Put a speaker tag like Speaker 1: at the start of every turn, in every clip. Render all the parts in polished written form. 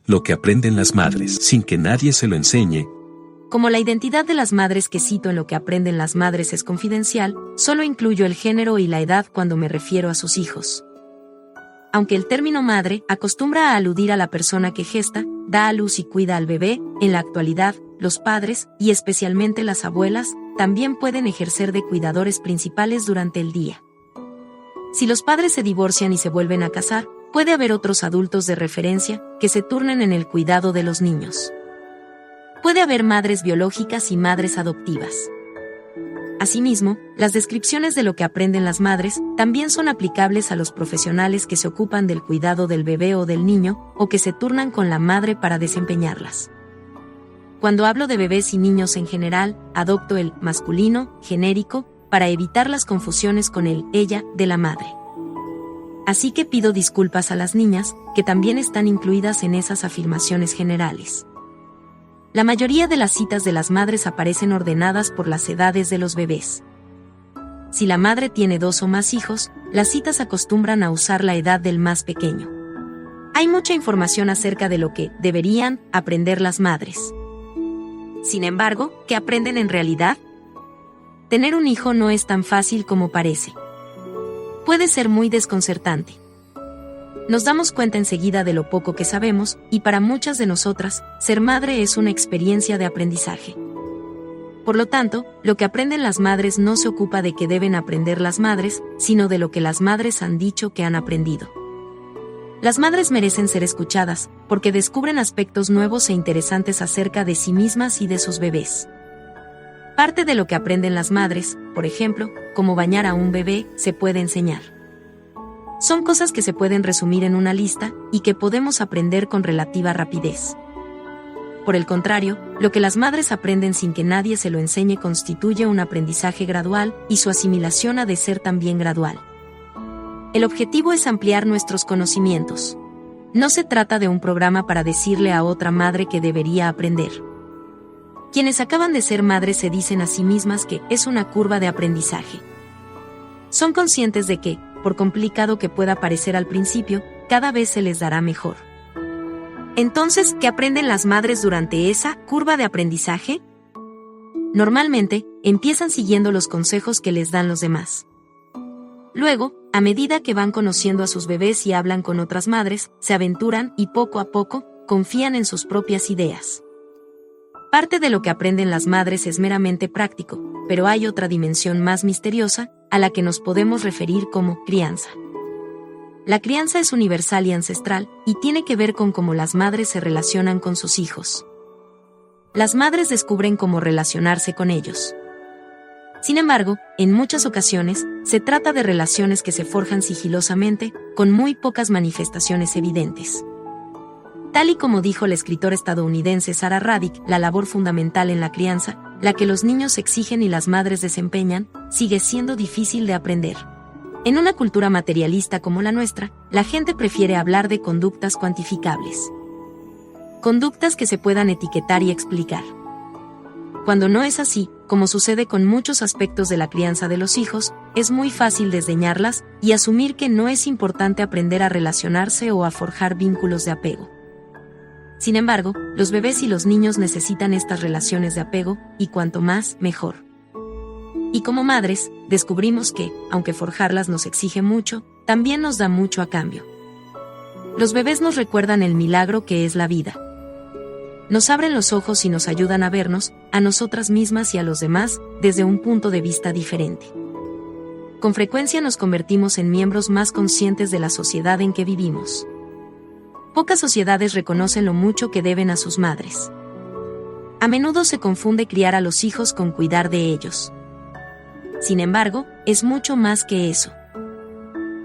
Speaker 1: Lo que aprenden las madres sin que nadie se lo enseñe.
Speaker 2: Como la identidad de las madres que cito en Lo que aprenden las madres es confidencial, solo incluyo el género y la edad cuando me refiero a sus hijos. Aunque el término madre acostumbra a aludir a la persona que gesta, da a luz y cuida al bebé, en la actualidad, los padres, y especialmente las abuelas, también pueden ejercer de cuidadores principales durante el día. Si los padres se divorcian y se vuelven a casar, puede haber otros adultos de referencia que se turnen en el cuidado de los niños. Puede haber madres biológicas y madres adoptivas. Asimismo, las descripciones de lo que aprenden las madres también son aplicables a los profesionales que se ocupan del cuidado del bebé o del niño, o que se turnan con la madre para desempeñarlas. Cuando hablo de bebés y niños en general, adopto el masculino, genérico, para evitar las confusiones con el ella de la madre. Así que pido disculpas a las niñas, que también están incluidas en esas afirmaciones generales. La mayoría de las citas de las madres aparecen ordenadas por las edades de los bebés. Si la madre tiene 2 o más hijos, las citas acostumbran a usar la edad del más pequeño. Hay mucha información acerca de lo que deberían aprender las madres. Sin embargo, ¿qué aprenden en realidad? Tener un hijo no es tan fácil como parece. Puede ser muy desconcertante. Nos damos cuenta enseguida de lo poco que sabemos, y para muchas de nosotras, ser madre es una experiencia de aprendizaje. Por lo tanto, lo que aprenden las madres no se ocupa de qué deben aprender las madres, sino de lo que las madres han dicho que han aprendido. Las madres merecen ser escuchadas, porque descubren aspectos nuevos e interesantes acerca de sí mismas y de sus bebés. Parte de lo que aprenden las madres, por ejemplo, cómo bañar a un bebé, se puede enseñar. Son cosas que se pueden resumir en una lista, y que podemos aprender con relativa rapidez. Por el contrario, lo que las madres aprenden sin que nadie se lo enseñe constituye un aprendizaje gradual, y su asimilación ha de ser también gradual. El objetivo es ampliar nuestros conocimientos. No se trata de un programa para decirle a otra madre que debería aprender. Quienes acaban de ser madres se dicen a sí mismas que es una curva de aprendizaje. Son conscientes de que, por complicado que pueda parecer al principio, cada vez se les dará mejor. Entonces, ¿qué aprenden las madres durante esa curva de aprendizaje? Normalmente, empiezan siguiendo los consejos que les dan los demás. Luego, a medida que van conociendo a sus bebés y hablan con otras madres, se aventuran y poco a poco, confían en sus propias ideas. Parte de lo que aprenden las madres es meramente práctico, pero hay otra dimensión más misteriosa, a la que nos podemos referir como crianza. La crianza es universal y ancestral, y tiene que ver con cómo las madres se relacionan con sus hijos. Las madres descubren cómo relacionarse con ellos. Sin embargo, en muchas ocasiones, se trata de relaciones que se forjan sigilosamente, con muy pocas manifestaciones evidentes. Tal y como dijo la escritora estadounidense Sarah Radick, la labor fundamental en la crianza, la que los niños exigen y las madres desempeñan, sigue siendo difícil de aprender. En una cultura materialista como la nuestra, la gente prefiere hablar de conductas cuantificables. Conductas que se puedan etiquetar y explicar. Cuando no es así, como sucede con muchos aspectos de la crianza de los hijos, es muy fácil desdeñarlas y asumir que no es importante aprender a relacionarse o a forjar vínculos de apego. Sin embargo, los bebés y los niños necesitan estas relaciones de apego, y cuanto más, mejor. Y como madres, descubrimos que, aunque forjarlas nos exige mucho, también nos da mucho a cambio. Los bebés nos recuerdan el milagro que es la vida. Nos abren los ojos y nos ayudan a vernos, a nosotras mismas y a los demás, desde un punto de vista diferente. Con frecuencia nos convertimos en miembros más conscientes de la sociedad en que vivimos. Pocas sociedades reconocen lo mucho que deben a sus madres. A menudo se confunde criar a los hijos con cuidar de ellos. Sin embargo, es mucho más que eso.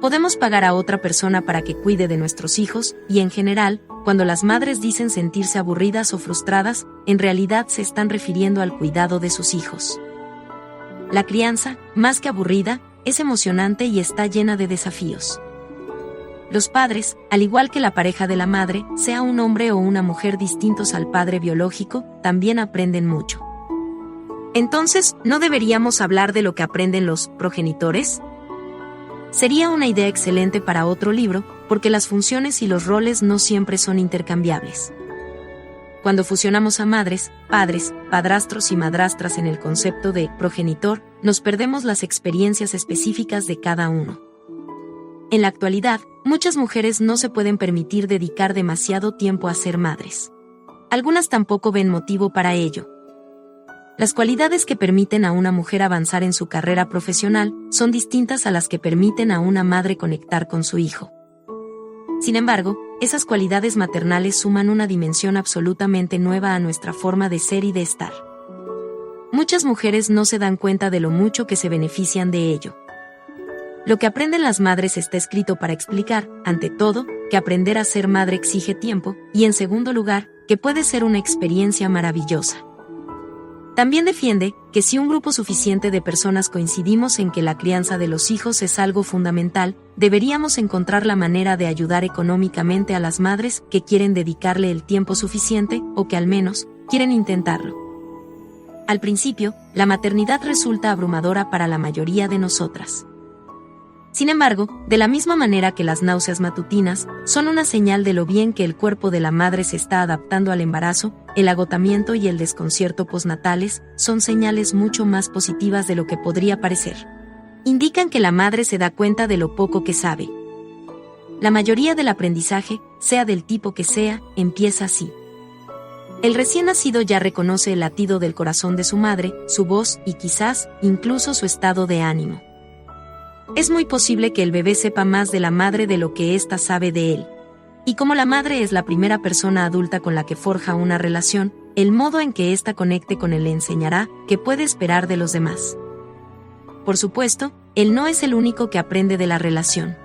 Speaker 2: Podemos pagar a otra persona para que cuide de nuestros hijos, y en general, cuando las madres dicen sentirse aburridas o frustradas, en realidad se están refiriendo al cuidado de sus hijos. La crianza, más que aburrida, es emocionante y está llena de desafíos. Los padres, al igual que la pareja de la madre, sea un hombre o una mujer distintos al padre biológico, también aprenden mucho. Entonces, ¿no deberíamos hablar de lo que aprenden los progenitores? Sería una idea excelente para otro libro, porque las funciones y los roles no siempre son intercambiables. Cuando fusionamos a madres, padres, padrastros y madrastras en el concepto de progenitor, nos perdemos las experiencias específicas de cada uno. En la actualidad, muchas mujeres no se pueden permitir dedicar demasiado tiempo a ser madres. Algunas tampoco ven motivo para ello. Las cualidades que permiten a una mujer avanzar en su carrera profesional son distintas a las que permiten a una madre conectar con su hijo. Sin embargo, esas cualidades maternales suman una dimensión absolutamente nueva a nuestra forma de ser y de estar. Muchas mujeres no se dan cuenta de lo mucho que se benefician de ello. Lo que aprenden las madres está escrito para explicar, ante todo, que aprender a ser madre exige tiempo, y en segundo lugar, que puede ser una experiencia maravillosa. También defiende que si un grupo suficiente de personas coincidimos en que la crianza de los hijos es algo fundamental, deberíamos encontrar la manera de ayudar económicamente a las madres que quieren dedicarle el tiempo suficiente o que al menos quieren intentarlo. Al principio, la maternidad resulta abrumadora para la mayoría de nosotras. Sin embargo, de la misma manera que las náuseas matutinas son una señal de lo bien que el cuerpo de la madre se está adaptando al embarazo, el agotamiento y el desconcierto postnatales son señales mucho más positivas de lo que podría parecer. Indican que la madre se da cuenta de lo poco que sabe. La mayoría del aprendizaje, sea del tipo que sea, empieza así. El recién nacido ya reconoce el latido del corazón de su madre, su voz y quizás, incluso su estado de ánimo. Es muy posible que el bebé sepa más de la madre de lo que ésta sabe de él. Y como la madre es la primera persona adulta con la que forja una relación, el modo en que ésta conecte con él le enseñará qué puede esperar de los demás. Por supuesto, él no es el único que aprende de la relación.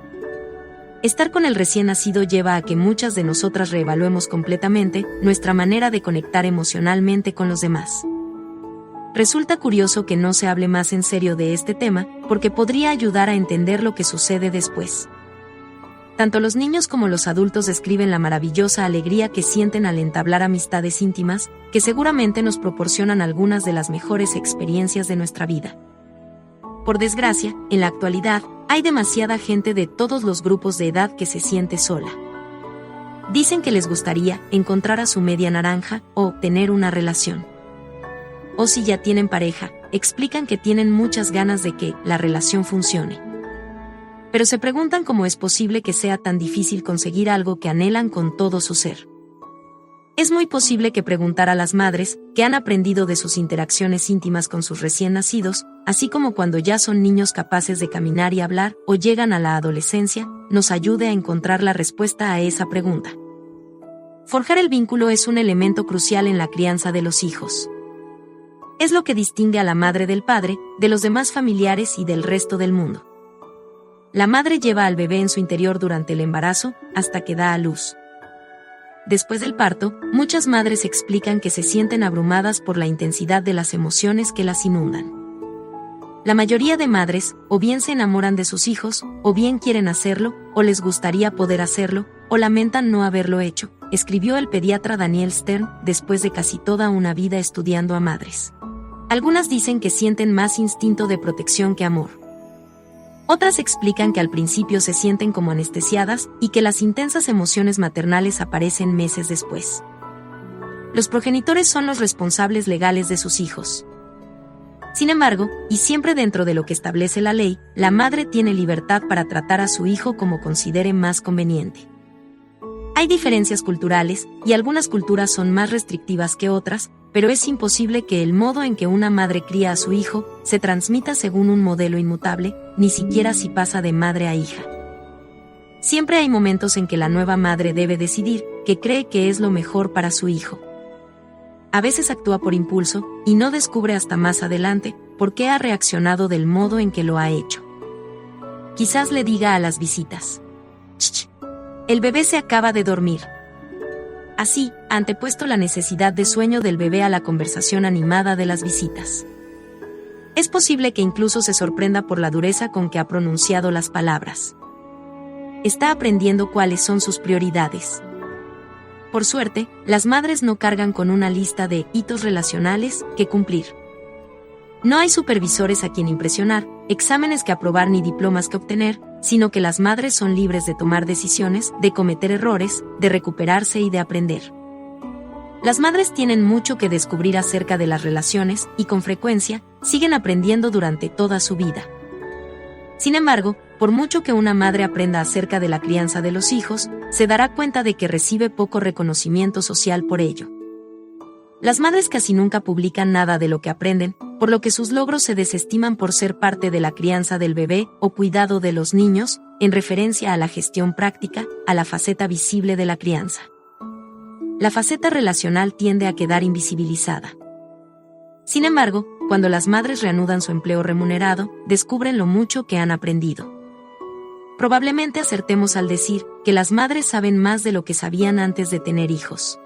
Speaker 2: Estar con el recién nacido lleva a que muchas de nosotras reevaluemos completamente nuestra manera de conectar emocionalmente con los demás. Resulta curioso que no se hable más en serio de este tema, porque podría ayudar a entender lo que sucede después. Tanto los niños como los adultos describen la maravillosa alegría que sienten al entablar amistades íntimas, que seguramente nos proporcionan algunas de las mejores experiencias de nuestra vida. Por desgracia, en la actualidad, hay demasiada gente de todos los grupos de edad que se siente sola. Dicen que les gustaría encontrar a su media naranja o tener una relación. O si ya tienen pareja, explican que tienen muchas ganas de que la relación funcione. Pero se preguntan cómo es posible que sea tan difícil conseguir algo que anhelan con todo su ser. Es muy posible que preguntar a las madres, que han aprendido de sus interacciones íntimas con sus recién nacidos, así como cuando ya son niños capaces de caminar y hablar o llegan a la adolescencia, nos ayude a encontrar la respuesta a esa pregunta. Forjar el vínculo es un elemento crucial en la crianza de los hijos. Es lo que distingue a la madre del padre, de los demás familiares y del resto del mundo. La madre lleva al bebé en su interior durante el embarazo, hasta que da a luz. Después del parto, muchas madres explican que se sienten abrumadas por la intensidad de las emociones que las inundan. La mayoría de madres, o bien se enamoran de sus hijos, o bien quieren hacerlo, o les gustaría poder hacerlo, o lamentan no haberlo hecho, escribió el pediatra Daniel Stern después de casi toda una vida estudiando a madres. Algunas dicen que sienten más instinto de protección que amor. Otras explican que al principio se sienten como anestesiadas y que las intensas emociones maternales aparecen meses después. Los progenitores son los responsables legales de sus hijos. Sin embargo, y siempre dentro de lo que establece la ley, la madre tiene libertad para tratar a su hijo como considere más conveniente. Hay diferencias culturales, y algunas culturas son más restrictivas que otras, pero es imposible que el modo en que una madre cría a su hijo se transmita según un modelo inmutable, ni siquiera si pasa de madre a hija. Siempre hay momentos en que la nueva madre debe decidir qué cree que es lo mejor para su hijo. A veces actúa por impulso, y no descubre hasta más adelante por qué ha reaccionado del modo en que lo ha hecho. Quizás le diga a las visitas: "Ch, el bebé se acaba de dormir". Así, ha antepuesto la necesidad de sueño del bebé a la conversación animada de las visitas. Es posible que incluso se sorprenda por la dureza con que ha pronunciado las palabras. Está aprendiendo cuáles son sus prioridades. Por suerte, las madres no cargan con una lista de hitos relacionales que cumplir. No hay supervisores a quien impresionar, exámenes que aprobar ni diplomas que obtener, sino que las madres son libres de tomar decisiones, de cometer errores, de recuperarse y de aprender. Las madres tienen mucho que descubrir acerca de las relaciones y, con frecuencia, siguen aprendiendo durante toda su vida. Sin embargo, por mucho que una madre aprenda acerca de la crianza de los hijos, se dará cuenta de que recibe poco reconocimiento social por ello. Las madres casi nunca publican nada de lo que aprenden, por lo que sus logros se desestiman por ser parte de la crianza del bebé o cuidado de los niños, en referencia a la gestión práctica, a la faceta visible de la crianza. La faceta relacional tiende a quedar invisibilizada. Sin embargo, cuando las madres reanudan su empleo remunerado, descubren lo mucho que han aprendido. Probablemente acertemos al decir que las madres saben más de lo que sabían antes de tener hijos.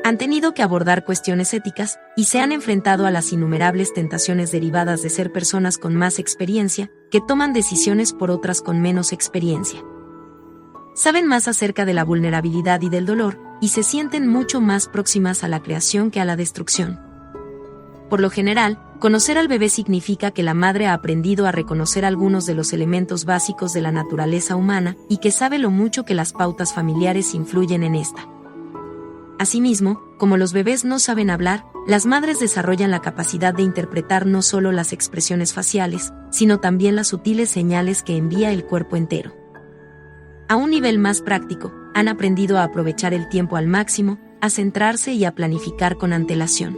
Speaker 2: Han tenido que abordar cuestiones éticas y se han enfrentado a las innumerables tentaciones derivadas de ser personas con más experiencia, que toman decisiones por otras con menos experiencia. Saben más acerca de la vulnerabilidad y del dolor, y se sienten mucho más próximas a la creación que a la destrucción. Por lo general, conocer al bebé significa que la madre ha aprendido a reconocer algunos de los elementos básicos de la naturaleza humana y que sabe lo mucho que las pautas familiares influyen en esta. Asimismo, como los bebés no saben hablar, las madres desarrollan la capacidad de interpretar no solo las expresiones faciales, sino también las sutiles señales que envía el cuerpo entero. A un nivel más práctico, han aprendido a aprovechar el tiempo al máximo, a centrarse y a planificar con antelación.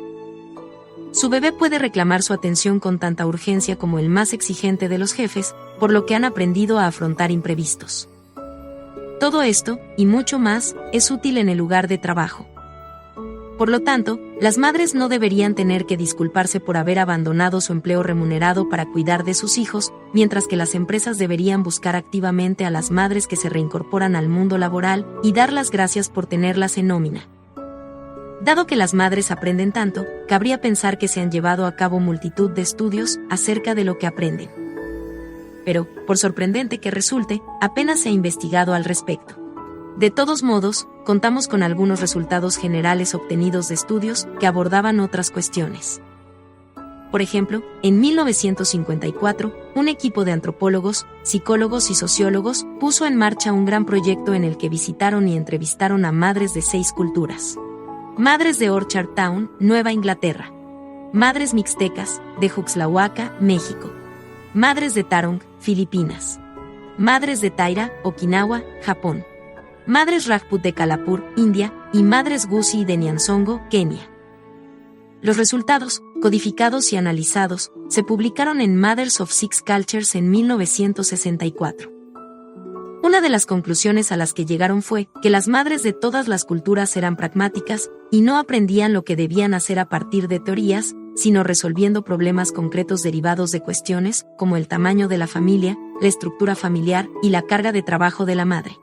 Speaker 2: Su bebé puede reclamar su atención con tanta urgencia como el más exigente de los jefes, por lo que han aprendido a afrontar imprevistos. Todo esto, y mucho más, es útil en el lugar de trabajo. Por lo tanto, las madres no deberían tener que disculparse por haber abandonado su empleo remunerado para cuidar de sus hijos, mientras que las empresas deberían buscar activamente a las madres que se reincorporan al mundo laboral y dar las gracias por tenerlas en nómina. Dado que las madres aprenden tanto, cabría pensar que se han llevado a cabo multitud de estudios acerca de lo que aprenden. Pero, por sorprendente que resulte, apenas se ha investigado al respecto. De todos modos, contamos con algunos resultados generales obtenidos de estudios que abordaban otras cuestiones. Por ejemplo, en 1954, un equipo de antropólogos, psicólogos y sociólogos puso en marcha un gran proyecto en el que visitaron y entrevistaron a madres de 6 culturas. Madres de Orchard Town, Nueva Inglaterra. Madres mixtecas, de Juxtlahuaca, México. Madres de Tarong, Filipinas. Madres de Taira, Okinawa, Japón. Madres Rajput de Kalapur, India, y Madres Gusii de Nyansongo, Kenia. Los resultados, codificados y analizados, se publicaron en Mothers of Six Cultures en 1964. Una de las conclusiones a las que llegaron fue que las madres de todas las culturas eran pragmáticas y no aprendían lo que debían hacer a partir de teorías, sino resolviendo problemas concretos derivados de cuestiones como el tamaño de la familia, la estructura familiar y la carga de trabajo de la madre.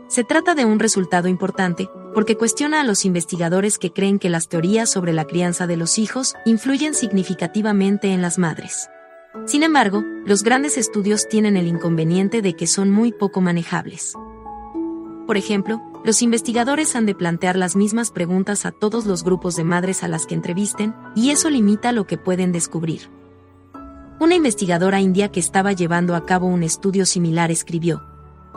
Speaker 2: Se trata de un resultado importante, porque cuestiona a los investigadores que creen que las teorías sobre la crianza de los hijos influyen significativamente en las madres. Sin embargo, los grandes estudios tienen el inconveniente de que son muy poco manejables. Por ejemplo, los investigadores han de plantear las mismas preguntas a todos los grupos de madres a las que entrevisten, y eso limita lo que pueden descubrir. Una investigadora india que estaba llevando a cabo un estudio similar escribió: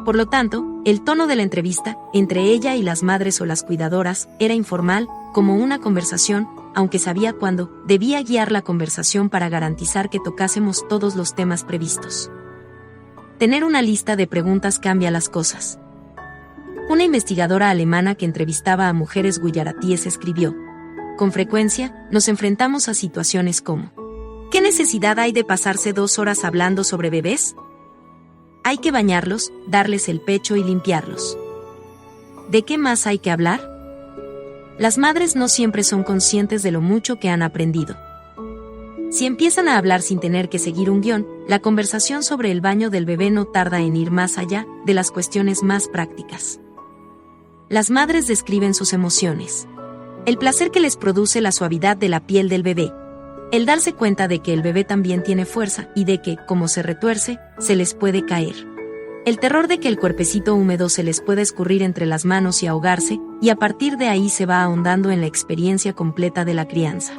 Speaker 2: por lo tanto, el tono de la entrevista, entre ella y las madres o las cuidadoras, era informal, como una conversación, aunque sabía cuándo debía guiar la conversación para garantizar que tocásemos todos los temas previstos. Tener una lista de preguntas cambia las cosas. Una investigadora alemana que entrevistaba a mujeres guyaratíes escribió: con frecuencia, nos enfrentamos a situaciones como: ¿qué necesidad hay de pasarse 2 horas hablando sobre bebés? Hay que bañarlos, darles el pecho y limpiarlos. ¿De qué más hay que hablar? Las madres no siempre son conscientes de lo mucho que han aprendido. Si empiezan a hablar sin tener que seguir un guión, la conversación sobre el baño del bebé no tarda en ir más allá de las cuestiones más prácticas. Las madres describen sus emociones. El placer que les produce la suavidad de la piel del bebé. El darse cuenta de que el bebé también tiene fuerza y de que, como se retuerce, se les puede caer. El terror de que el cuerpecito húmedo se les pueda escurrir entre las manos y ahogarse, y a partir de ahí se va ahondando en la experiencia completa de la crianza.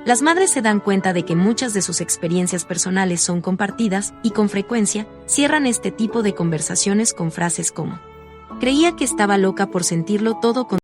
Speaker 2: Las madres se dan cuenta de que muchas de sus experiencias personales son compartidas y con frecuencia cierran este tipo de conversaciones con frases como: creía que estaba loca por sentirlo todo con